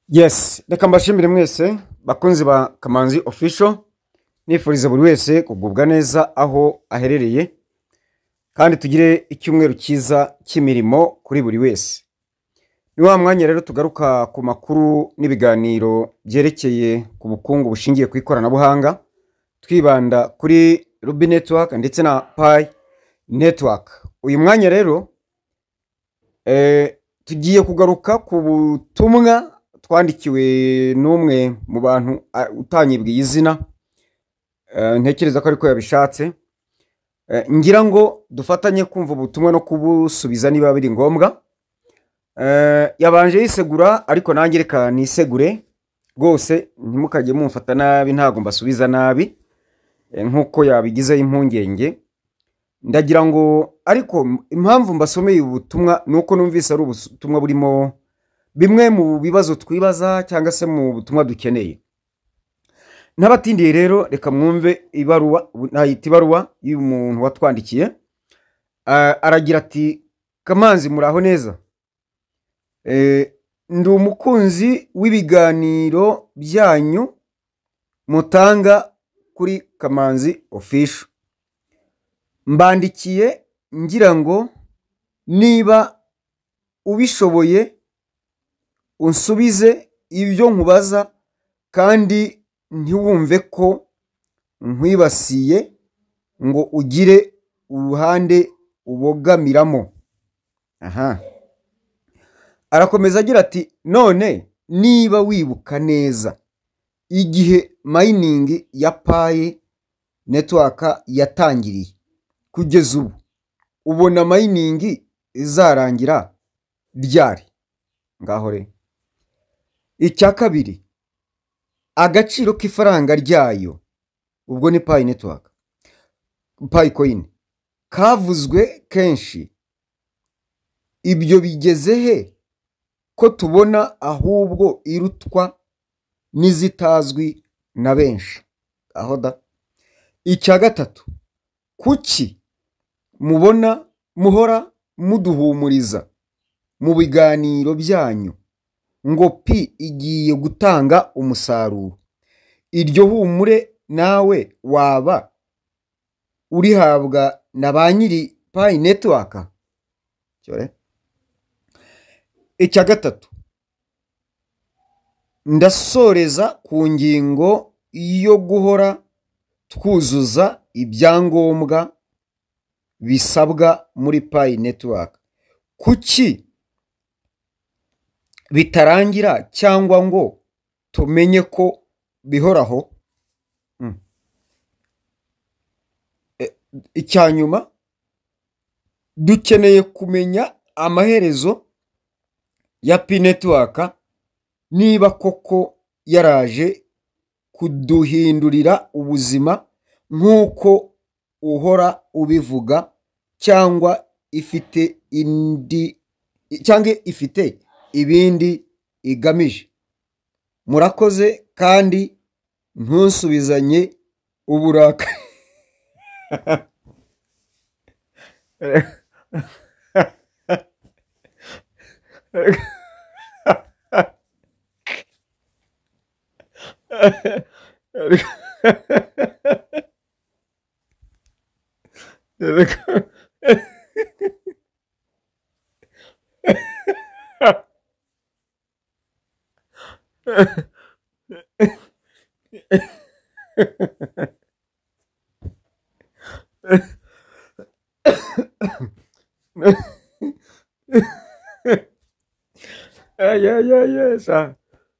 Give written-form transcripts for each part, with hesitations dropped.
Yes, reka mbashimire mwese bakunzi ba Kamanzi Official, nifuriza buri wese kugubwa neza aho aherereye kandi tugire icyumweru cyiza cy'imirimo kuri buri wese. Ni wa mwanya rero tugaruka ku makuru n'ibiganiro byerekeye ku bukungu bushingiye ku ikoranabuhanga, twibanda kuri Ruby Network ndetse na Pi Network. Uyu mwanya rero tugiye kugaruka ku butumwa twandikiwe n'umwe mu bantu utanyibwiye izina, ntekereza ko ariko yabishatse. Ngira ngo dufatanye kumva ubutumwa no kubusubiza niba biri ngombwa. Yabanje yisegura ariko nanjye reka nisegure rwose, ntimukajye mumfata nabi, ntago mbasubiza nabi nkuko yabigize impungenge. Ndagira ngo ariko impamvu mbasomeye ubutumwa nuko numvise ari ubutumwa burimo bimwe mu bibazo twibaza cyangwa se mu butumwa dukeneye. N'abatindiye rero reka mwumve ibaruwa y'umuntu watwandikiye. Aragira ati: Kamanzi muraho neza, ndi umukunzi w'ibiganiro byanyu mutanga kuri Kamanzi Official. Mbandikiye ngira ngo niba ubishoboye unsubize ibyo nkubaza kandi ntiwumve ko nkwibasiye ngo ugire uruhande ubogamiramo. Arakomeza agira ati: none niba wibuka neza igihe mining ya Pi Network yatangiriye kugeza ubu, ubona mining izarangira ryari? Ngaho re. Icya kabiri, agaciro k'ifaranga ryayo, ubwo ni Pi Network, Pi Coin, kavuzwe kenshi. Ibyo bigeze he ko tubona ahubwo irutwa n'izitazwi na benshi? Aho da. Icya gatatu, kuki mubona muhora muduhumuriza mu biganiro byanyu ngo Pi igiye gutanga umusaruro? Iryo humure nawe waba urihabwa na ba nyiri Pi Network? Icya gatatu, ndasoreza ku ngingo yo guhora twuzuza ibyangombwa bisabwa muri Pi Network. Kuki bitarangira cyangwa ngo tumenye ko bihoraho? Icyanyuma, dukeneye kumenya amaherezo ya Pi Network, niba koko yaraje kuduhindurira ubuzima nk'uko uhora ubivuga, cyangwa ifite ibindi igamije. Murakoze kandi ntusubizanye uburakari.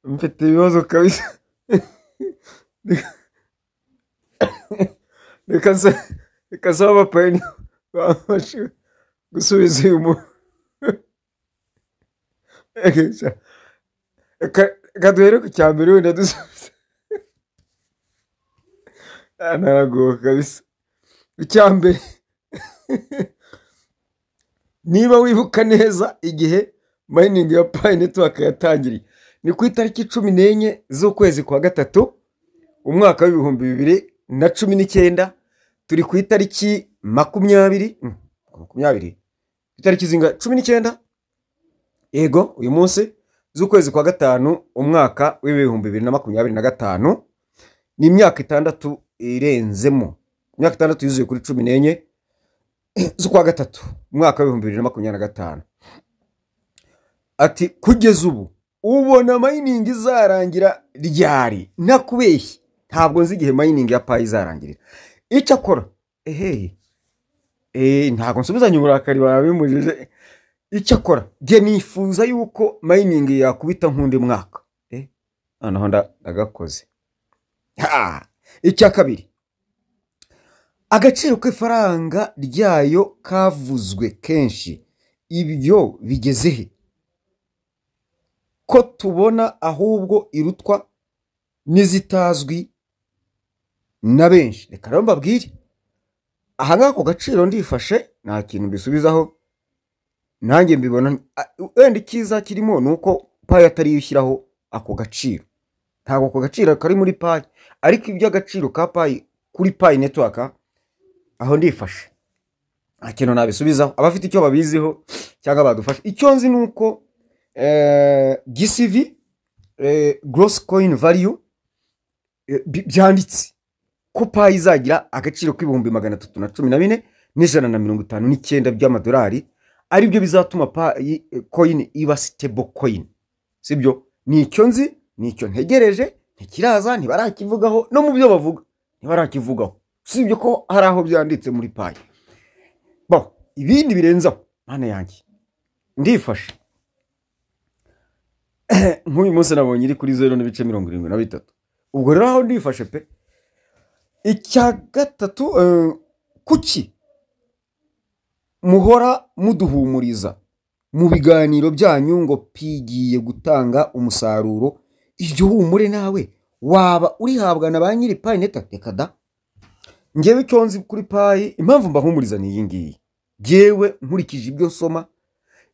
Mfite ibibazo kabisa. Reka saba abapayini babashe gusubiza uyu muntu. Reka duhere ku cya mbere wenda dusubiza. Naragowe kabisa. Icya mbere, niba wibuka neza igihe mining ya Pi Network yatangiriye, ni ku itariki 14 z'ukwezi kwa gatatu umwaka w'ibihumbi 2019. Turi ku itariki 20 itariki zinga 19. Ego uyu munsi z'ukwezi kwa gatanu umwaka w'ibihumbi 2025. Ni imyaka 6 irenzemo, imyaka 6 yuzuye kuri 14 z'ukwa gatatu umwaka w'ibihumbi 2025. Ati kugeza ubu ubona mining izarangira ryari? Nakubeshye, ntabwo nzi igihe mining ya Pi izarangirira. Icyo akora ntabwo nsubizanye uburakari babimujije. Icyo akora je nifuza yuko mining yakubita nkundi mwaka. Noneho ndagakoze. Icya kabiri, agaciro k'ifaranga ryayo kavuzwe kenshi, ibyo bigeze he? Ko tubona ahubwo irutwa n'izitazwi na benshi. Reka rero mbabwire, aha ngako gaciro ndifashe nta kintu mbisubizaho, nanjye mbibona wenda ikiza kirimo nuko Pi atari yishyiraho ako gaciro. Ntabwo ako gaciro kari muri Pi, ariko iby'agaciro ka Pi kuri Pi network aho ndifashe nta kintu nabisubizaho. Abafite icyo babiziho cyangwa badufasha, icyo nzi nuko GCV gross coin value byanditse ko Pi izagira agaciro k'ibihumbi 314,159 by'amadolari, ari byo bizatuma Pi coin iba stable coin. Sibyo? Ni icyo nzi, ni icyo ntegereje, ntikiraza, ntibarakivugaho, no mu byo bavuga ntibarakivugaho, sibyo ko hari aho byanditse muri Pi. Bo ibindi birenzaho mana yanjye ndifashe. Nk'uyu munsi nabonye iri kuri 0.73. Ubwo rero aho ndifashe pe. Icya gatatu, kuki muhora muduhumuriza mu biganiro byanyu ngo Pi igiye gutanga umusaruro? Iryo humure nawe waba urihabwa na ba nyiri Pi network? Reka da, ngewe icyo nzi kuri Pi, impamvu mbahumuriza ni iyi ngiyi. Ngewe nkurikije ibyo nsoma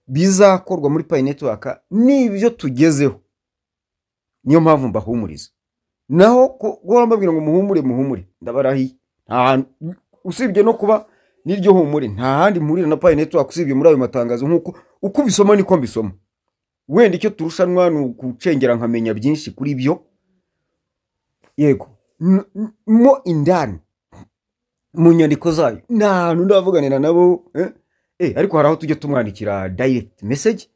bizakorwa muri Pi network n'ibyo tugezeho, niyo mpamvu mbahumuriza. Naho guhora mbabwira ngo muhumure ndabarahi, usibye no kuba n'iryo humure nta handi mpurira na Pi network usibye muri ayo matangazo. Nkuko uko bisoma niko mbisoma, wenda icyo turushanwa ni ukucengera nkamenya byinshi kuri byo. Yego mo indani mu nyandiko zayo nta ndavuganira nabo ariko hari aho tujye tumwandikira direct message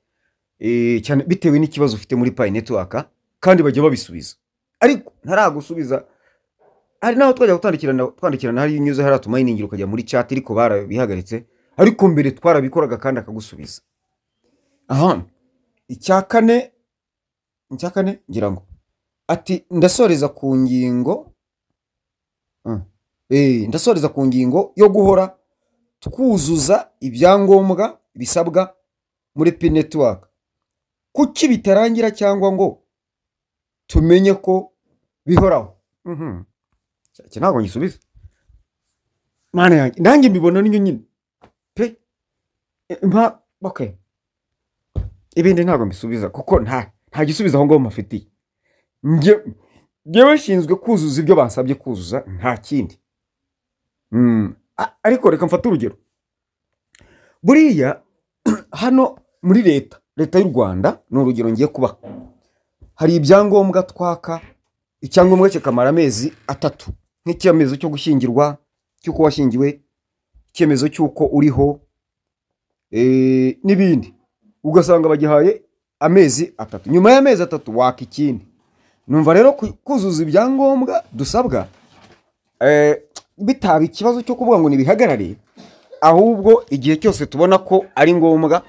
cyane bitewe n'ikibazo ufite muri Pi network, kandi bajya babisubiza. Ariko ntaragusubiza, hari naho twajya twandikirana hari nyuze hari atumining ukajya muri chat, ariko barabihagaritse. Ariko mbere twarabikoraga kandi akagusubiza. Icyakane ngira ngo ati ndasoreza ku ngingo ndasoreza ku ngingo yo guhora twuzuza ibyangombwa bisabwa muri Pi network. Kuki bitarangira cyangwa ngo tumenye ko bihoraho? Ntabwo ngisubiza mana yanjye, nanjye mbibona niyo nyine pe. Okay, ibindi ntabwo mbisubiza kuko nta gisubiza aho ngo mafitiye. Ngewe nshinzwe kuzuza ibyo bansabye kuzuza, nta kindi. Ariko reka mfate urugero. Buriya hano muri leta y'u Rwanda, ni urugero ngiye kuba, hari ibyangombwa twaka. Icyangombwa kikamara amezi 3, nk'icyemezo cyo gushyingirwa, cyuko washyingiwe, icyemezo cyuko uriho, n'ibindi. Ugasanga bagihaye amezi 3, nyuma y'amezi 3 waka ikindi. Numva rero kuzuza ibyangombwa dusabwa bitaba ikibazo cyo kuvuga ngo nibihagarare, ahubwo igihe cyose tubona ko ari ngombwa,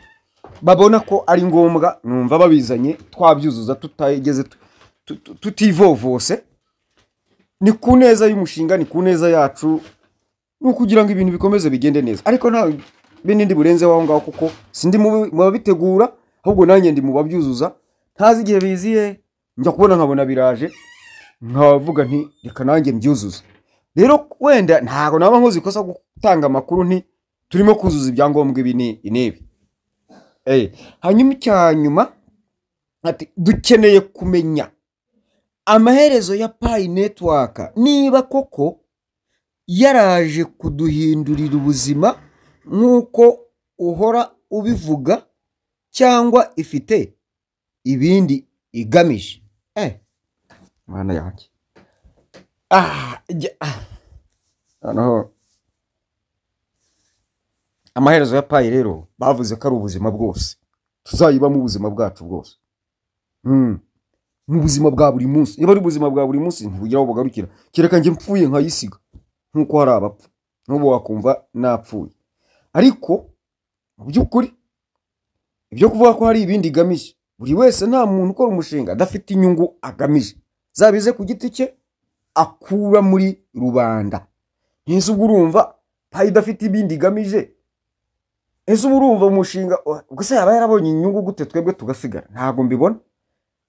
babona ko ari ngombwa, numva babizanye twabyuzuza tutageze tutivovose. Ni ku neza y'umushinga, ni ku neza yacu, no kugira ngo ibintu bikomeze bigende neza. Ariko nta binindi burenze waho ngaho, kuko sindi mu babitegura, ahubwo nanjye ndi mu babyuzuza. Ntazi igihe biziye, njya kubona nkabona biraje, nkavuga nti reka nanjye mbyuzuza. Rero wenda ntago naba nkoze ikosa gutanga amakuru nti turimo kuzuza ibyangombwa ibi n'ibi. Hanyuma icyanyuma ati dukeneye kumenya amaherezo ya Pi network, niba koko yaraje kuduhindurira ubuzima nk'uko uhora ubivuga, cyangwa ifite ibindi igamije. Mwana yanjye noneho amaherezo ya payi rero bavuze ko ari ubuzima bwose, tuzayiba mu buzima bwacu bwose, mu buzima bwa buri munsi. Niba ari ubuzima bwa buri munsi ntibugira aho bugarukira, kereka njye mpfuye nkayisiga nk'uko hari abapfa, n'ubu wakumva napfuye. Ariko mu by'ukuri ibyo kuvuga ko hari ibindi igamije, buri wese, nta muntu ukora umushinga adafite inyungu agamije, zabize ku giti cye akura muri rubanda. Ese ubwo urumva payi idafite ibindi igamije? Ese ubu urumva umushinga gusa yaba yarabonye inyungu gute twebwe tugasigara? Ntabwo mbibona.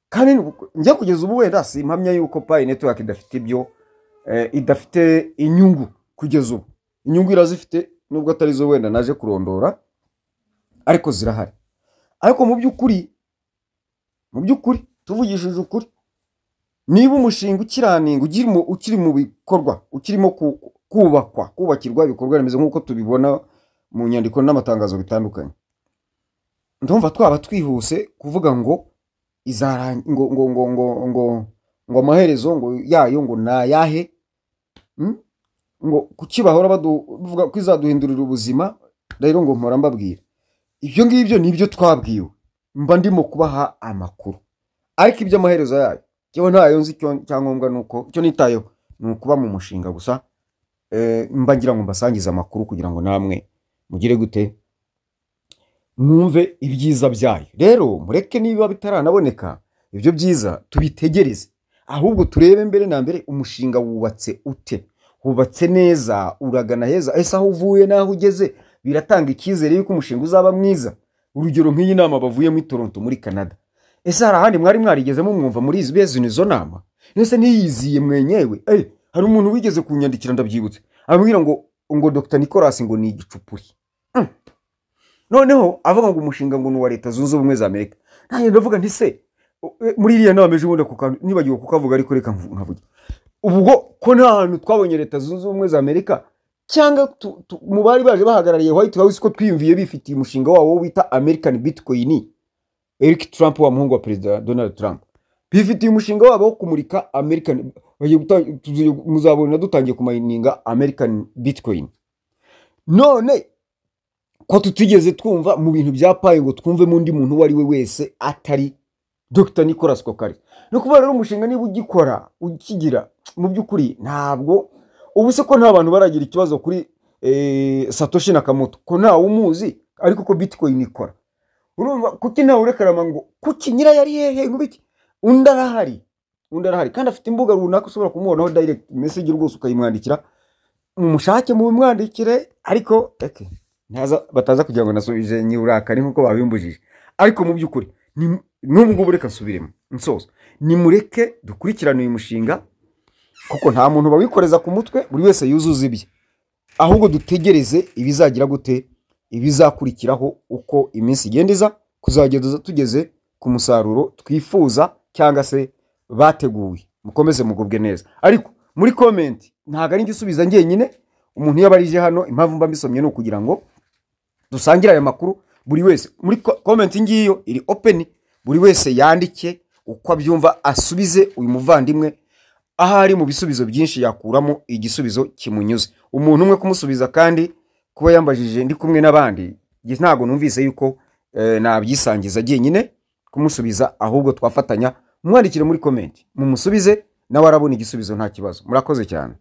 Kandi njya kugeza ubu wenda simpamya yuko payi network idafite ibyo idafite inyungu kugeza ubu. Inyungu irazifite nubwo atari zo wenda naje kurondora, ariko zirahari. Ariko mu by'ukuri tuvugishije ukuri, niba umushinga ukiraninga ukiri mu bikorwa, ukirimo kubakirwa ibikorwa remezo nk'uko tubibona mu nyandiko n'amatangazo bitandukanye, ndumva twaba twihuse kuvuga ngo ngo amaherezo ngo yayo ngo nayahe, ngo kuki bahora bavuga ko izaduhindurira ubuzima. Rero ngo mpora mbabwira ibyo ngibyo nibyo twabwiwe, mba ndimo kubaha amakuru. Ariko ibyo amaherezo yayo cyo ntayo nzi, cyangombwa nuko icyo nitayeho ni ukuba mu mushinga gusa. Mba ngira ngo mbasangize amakuru kugira ngo namwe mugire gute, mwumve ibyiza byayo. Rero mureke niba bitaranaboneka ibyo byiza tubitegereze, ahubwo turebe mbere na mbere umushinga wubatse ute, wubatse neza, uragana heza. Ese aho uvuye naho ugeze biratanga icyizere yuko umushinga uzaba mwiza? Urugero nk'iyi nama bavuye muri Toronto muri Canada, ese hari ahandi mwari mwarigezemo mwumva muri izo nama? Nese niyiziye mwenyewe? Hari umuntu wigeze kunyandikira ndabyibutse, abwira ngo Dr. Nicolas ngo ni igicupuri. Noneho avuga ngo umushinga ngo nuwa Leta Zunze Ubumwe za Amerika. Nanjye ndavuga nti se muri iriya nama ejo bundi nibagiwe kukavuga, ariko reka nkavuga ubwo ko nta hantu twabonye Leta Zunze Ubumwe za Amerika cyangwa mu bari baje bahagarariye White House ko twiyumviye bifitiye umushinga wabo wita American Bitcoin. Eric Trump wa muhungu wa Perezida Donald Trump bifitiye umushinga wabo wo kumurika American, muzabona dutangiye kumayininga American Bitcoin. None ko tutigeze twumva mu bintu bya payi ngo twumve mu ndi muntu wari we wese atari Dr. Nicolas Kokari. No kuba rero umushinga niba ugikora ukigira mu by'ukuri ntabwo ubu se ko nta bantu baragira ikibazo kuri Satoshi Nakamoto ko nta umuzi, ariko ko Bitcoin ikora. Urumva kuki nta urekarama ngo kuki nyira yari hehe ngubiki undarahari kandi afite imbuga runaka ushobora kumubonaho direct message rwose ukayimwandikira umushake mu mwandikire, ariko bataza kugira ngo nasubije nyurakari nkuko babimbujije. Ariko mu by'ukuri n'ubwo bureka nsubiremo nsoza, nimureke dukurikirana uyu mushinga kuko nta muntu bawikoreza ku mutwe, buri wese yuzuza ibye, ahubwo dutegereze ibizagira gute, ibizakurikiraho uko iminsi igendeza, kuzageza tugeze ku musaruro twifuza cyangwa se bateguye. Mukomeze mugubwe neza. Ariko muri comment ntago ari ngisubiza njyenyine, umuntu yabarije hano, impamvu mba mbisomye no kugira ngo dusangira aya makuru. Buri wese muri comment ngiyo iri open, buri wese yandike uko abyumva, asubize uyu muvandimwe ahari mu bisubizo byinshi yakuramo igisubizo kimunyuze. Umuntu umwe kumusubiza kandi kuba yambajije ndi kumwe n'abandi, ntago numvise yuko nabyisangiza jyenyine kumusubiza, ahubwo twafatanya. Mwandikire muri comment mumusubize nawe arabona igisubizo nta kibazo. Murakoze cyane.